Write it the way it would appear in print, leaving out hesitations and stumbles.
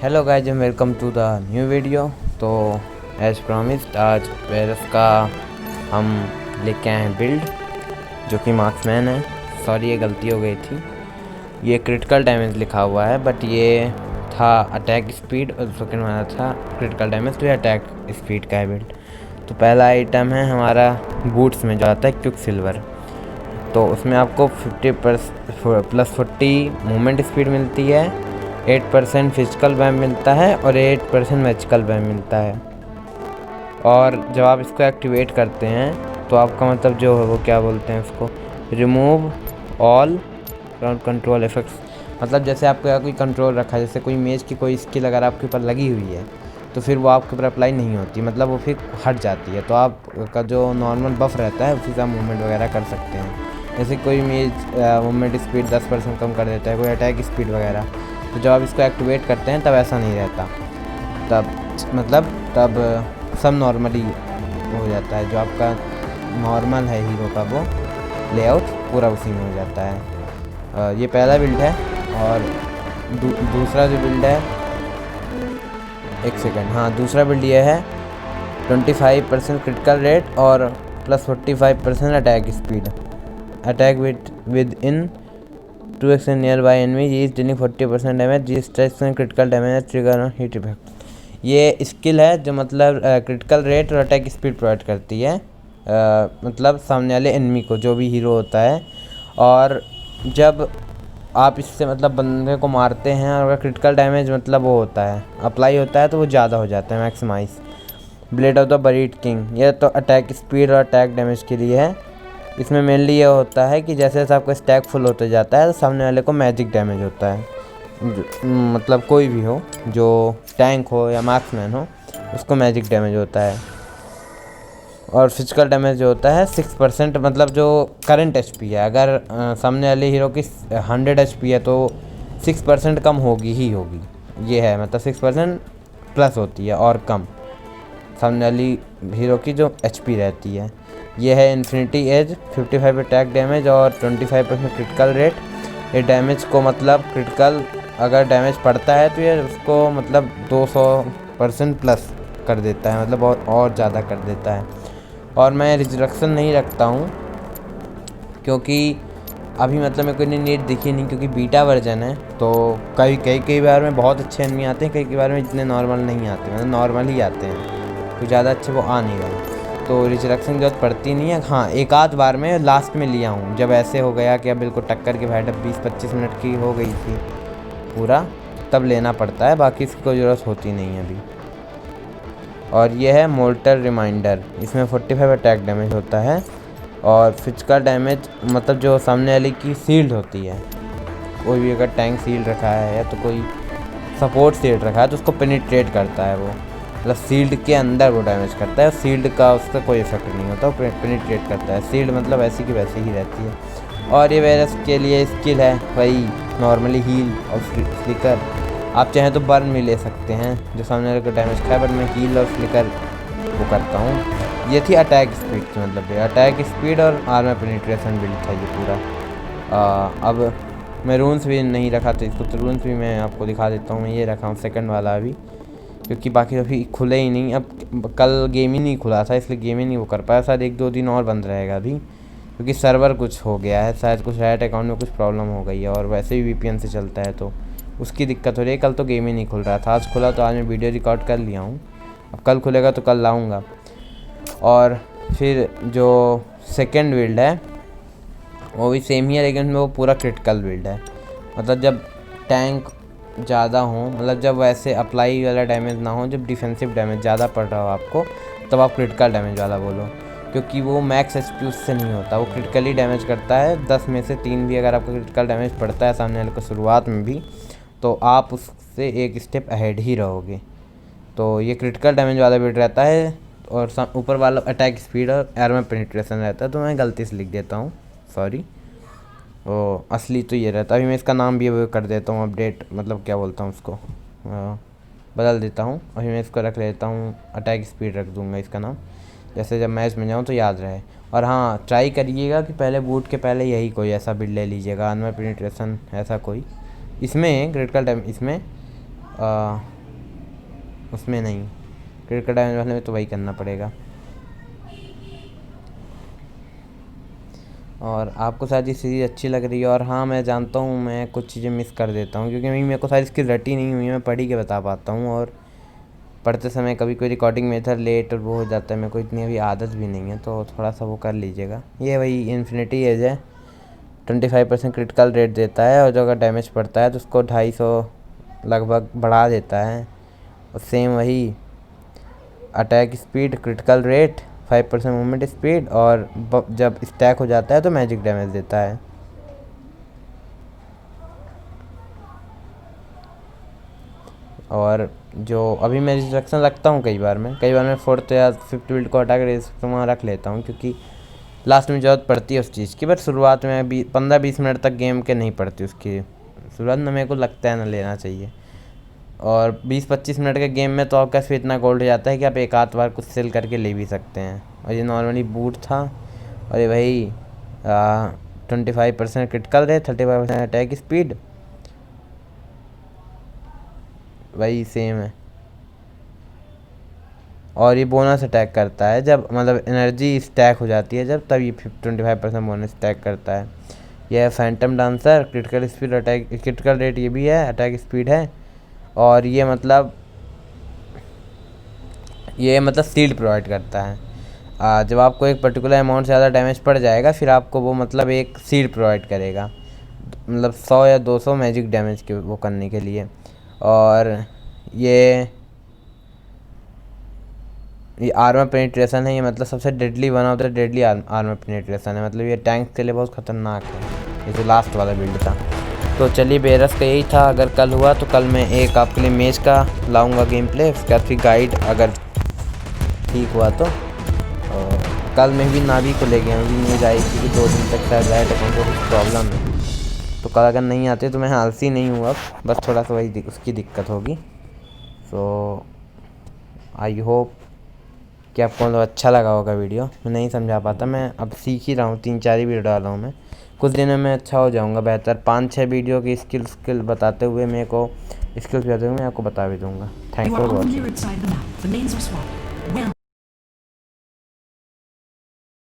Hello guys and welcome to the new video. तो as promised आज वेरस का हम लेके आए हैं बिल्ड जो कि मार्क्समैन है। सॉरी ये गलती हो गई थी, ये क्रिटिकल डैमेज लिखा हुआ है बट ये था अटैक स्पीड और सेकंड वाला था क्रिटिकल डैमेज, तो ये अटैक स्पीड का है बिल्ड। तो पहला आइटम है हमारा बूट्स में जो आता है क्विक सिल्वर, तो उसमें आपको 50+40 मूवमेंट स्पीड मिलती है, 8% फिजिकल बैम मिलता है और 8% मैजिकल बैम मिलता है। और जब आप इसको एक्टिवेट करते हैं तो आपका मतलब जो है वो क्या बोलते हैं उसको, रिमूव ऑल कंट्रोल इफेक्ट्स। मतलब जैसे आपका कोई कंट्रोल रखा है, जैसे कोई इमेज की कोई स्किल अगर आपके ऊपर लगी हुई है तो फिर वो आपके ऊपर अप्लाई नहीं होती, मतलब वो फिर हट जाती है। तो आपका जो नॉर्मल बफ रहता है उसी से आप मूवमेंट वगैरह कर सकते हैं। जैसे कोई इमेज मूवमेंट स्पीड 10% कम कर देता है, कोई अटैक स्पीड वगैरह, तो जब आप इसको एक्टिवेट करते हैं तब ऐसा नहीं रहता, तब सब नॉर्मली हो जाता है। जो आपका नॉर्मल है हीरो का वो लेआउट पूरा उसी में हो जाता है। ये पहला बिल्ड है। और दूसरा जो बिल्ड है, एक सेकेंड, हाँ दूसरा बिल्ड ये है 25% क्रिटिकल रेट और +45% attack speed, attack within 2x nearby enemy G is dealing 40% damage, G stress and critical damage trigger on hit effect. ये स्किल है जो मतलब क्रिटिकल रेट और अटैक स्पीड प्रोवाइड करती है, मतलब सामने वाले एनमी को, जो भी हीरो होता है। और जब आप इससे मतलब बंदे को मारते हैं और अगर क्रिटिकल डैमेज मतलब वो होता है अप्लाई होता है तो वो ज़्यादा हो जाता है, maximise. Blade of the buried king, ये तो अटैक स्पीड और अटैक डैमेज के लिए है। इसमें मेनली ये होता है कि जैसे जैसे आपका स्टैक फुल होते जाता है तो सामने वाले को मैजिक डैमेज होता है, मतलब कोई भी हो, जो टैंक हो या मार्क्समैन हो उसको मैजिक डैमेज होता है। और फिजिकल डैमेज जो होता है 6%, मतलब जो करंट HP है, अगर सामने वाले हीरो की 100 HP है तो 6% कम होगी ही होगी। ये है मतलब 6% प्लस होती है और कम सामने वाली हीरो की जो HP रहती है। ये है इन्फिनिटी एज, 55 अटैक डैमेज और 25% क्रिटिकल रेट। ये डैमेज को मतलब क्रिटिकल अगर डैमेज पड़ता है तो ये उसको मतलब 200% प्लस कर देता है, मतलब और ज़्यादा कर देता है। और मैं रिजरेक्शन नहीं रखता हूँ क्योंकि अभी मतलब मेरे को इतनी नीड दिखी नहीं, क्योंकि बीटा वर्जन है। तो कई बार में बहुत अच्छे एनिमी आते हैं, कई बार में इतने नॉर्मल नहीं आते, मतलब नॉर्मल ही आते हैं, कुछ ज़्यादा अच्छे वो आ नहीं रहे, तो रिजरेक्शन की जरूरत पड़ती नहीं है। हाँ एक आध बार में लास्ट में लिया हूँ, जब ऐसे हो गया कि अब बिल्कुल टक्कर की फाइट 20-25 मिनट की हो गई थी पूरा, तब लेना पड़ता है, बाकी इसकी कोई ज़रूरत होती नहीं है अभी। और ये है मोल्टर रिमाइंडर, इसमें 45 अटैक डैमेज होता है और फिजिकल डैमेज मतलब जो सामने वाले की शील्ड होती है, कोई भी अगर टैंक शील्ड रखा है या तो कोई सपोर्ट शील्ड रखा है तो उसको पेनिट्रेट करता है, वो मतलब शील्ड के अंदर वो डैमेज करता है, शील्ड का उसका कोई इफेक्ट नहीं होता, वो पेनिट्रेट करता है। शील्ड मतलब ऐसी की वैसी ही रहती है। और ये वायरस के लिए स्किल है वही नॉर्मली हील और फ्लिकर, आप चाहें तो बर्न भी ले सकते हैं जो सामने वाले को डैमेज खाए, बट मैं हील और फ्लिकर वो करता हूँ। ये थी अटैक स्पीड की, मतलब ये अटैक स्पीड और आर्मर पेनिट्रेशन बिल्ड था ये पूरा। अब मैं रून्स भी नहीं रखा था इसको, तो रून्स भी मैं आपको दिखा देता हूँ। मैं ये रखा हूँ सेकंड वाला अभी, क्योंकि बाकी अभी खुले ही नहीं, अब कल गेम ही नहीं खुला था इसलिए गेम ही नहीं वो कर पाया। शायद 1-2 दिन और बंद रहेगा अभी, क्योंकि सर्वर कुछ हो गया है, शायद कुछ राइट अकाउंट में कुछ प्रॉब्लम हो गई है, और वैसे भी VPN से चलता है तो उसकी दिक्कत हो रही है। कल तो गेम ही नहीं खुल रहा था, आज खुला तो आज मैं वीडियो रिकॉर्ड कर लिया हूँ, अब कल खुलेगा तो कल लाऊँगा। और फिर जो सेकेंड बिल्ड है वो भी सेम ही है, लेकिन वो पूरा क्रिटिकल बिल्ड है। मतलब जब टैंक ज़्यादा हो, मतलब जब वैसे अप्लाई वाला डैमेज ना हो, जब डिफेंसिव डैमेज ज़्यादा पड़ रहा हो आपको, तब आप क्रिटिकल डैमेज वाला बोलो, क्योंकि वो मैक्स HP उससे नहीं होता, वो क्रिटिकली डैमेज करता है। 10 में से 3 भी अगर आपको क्रिटिकल डैमेज पड़ता है सामने वाले को शुरुआत में भी, तो आप उससे एक स्टेप अहेड ही रहोगे। तो ये क्रिटिकल डैमेज वाला बिल्ड रहता है, और ऊपर वाला अटैक स्पीड और आर्मर पेनिट्रेशन रहता है। तो मैं गलती से लिख देता हूँ, सॉरी। ओ असली तो ये रहता है। अभी मैं इसका नाम भी वो कर देता हूँ अपडेट, मतलब क्या बोलता हूँ उसको, बदल देता हूँ। अभी मैं इसको रख लेता हूँ, अटैक स्पीड रख दूँगा इसका नाम, जैसे जब मैच में जाऊँ तो याद रहे। और हाँ ट्राई करिएगा कि पहले बूट के पहले यही कोई ऐसा बिल्ड ले लीजिएगा, आर्मर पेनिट्रेशन ऐसा कोई। इसमें क्रिटिकल डैमेज, इसमें उसमें नहीं, क्रिटिकल डैमेज वाले में तो वही करना पड़ेगा। और आपको शायद ये सीरीज़ अच्छी लग रही है, और हाँ मैं जानता हूँ मैं कुछ चीज़ें मिस कर देता हूँ, क्योंकि मेरे को शायद इसकी रटी नहीं हुई है, मैं पढ़ ही के बता पाता हूँ, और पढ़ते समय कभी कोई रिकॉर्डिंग में इधर लेट और वो हो जाता है, मेरे को इतनी अभी आदत भी नहीं है, तो थोड़ा सा वो कर लीजिएगा। ये वही इन्फिनिटी एज है, 25% क्रिटिकल रेट देता है, और जो अगर डैमेज पड़ता है तो उसको 250 लगभग बढ़ा देता है। और सेम वही attack speed, critical rate, 5% movement speed, और जब स्टैक हो जाता है तो मैजिक डैमेज देता है। और जो अभी मैं रिस्ट्रक्शन रखता हूँ कई बार मैं 4th या 5th बिल्ड को हटा कर रिस्ट्रक्शन वहाँ रख लेता हूँ, क्योंकि लास्ट में ज़रूरत पड़ती है उस चीज़ की। बट शुरुआत में 15-20 मिनट तक गेम के नहीं पड़ती उसकी शुरुआत में, मेरे को लगता है ना लेना चाहिए। और 20-25 मिनट के गेम में तो आपका फिर इतना गोल्ड हो जाता है कि आप एक आध बार कुछ सेल करके ले भी सकते हैं। और ये नॉर्मली बूट था, और ये वही 25% क्रिटिकल रेट, 35% अटैक स्पीड, वही सेम है। और ये बोनस अटैक करता है जब मतलब एनर्जी स्टैक हो जाती है जब, तब ये 25% बोनस स्टैक करता है। यह है Phantom dancer, critical speed, attack critical rate ये भी है, अटैक स्पीड है। और ये मतलब शील्ड प्रोवाइड करता है। जब आपको एक पर्टिकुलर अमाउंट से ज़्यादा डैमेज पड़ जाएगा, फिर आपको वो मतलब एक शील्ड प्रोवाइड करेगा, मतलब 100 या 200 मैजिक डैमेज के वो करने के लिए। और ये आर्मर पेनिट्रेशन है, ये मतलब सबसे deadly one of the deadly armour penetration है, मतलब ये टैंक के लिए बहुत ख़तरनाक है, ये जो लास्ट वाला बिल्ड था। तो चलिए बेरस का यही था। अगर कल हुआ तो कल मैं एक आपके लिए मेज का लाऊंगा गेम प्ले, उसके बाद फिर गाइड अगर ठीक हुआ तो। और कल मैं भी नाभी को ले गया, अभी न्यूज़ आई क्योंकि 2 दिन तक शायद राइट अकाउंट को कुछ प्रॉब्लम है, तो कल अगर नहीं आते तो मैं आलसी नहीं हूँ अब, बस थोड़ा सा वही उसकी दिक्कत होगी। सो आई होप कि आपको मतलब अच्छा लगा होगा वीडियो। मैं नहीं समझा पाता, मैं अब सीख ही रहा हूँ, 3-4 ही वीडियो डाला हूँ मैं, कुछ दिनों में अच्छा हो जाऊँगा बेहतर। 5-6 वीडियो की स्किल बताते हुए मेरे को स्किल्स बताते हुए मैं आपको बता भी दूँगा। Thank you for watching.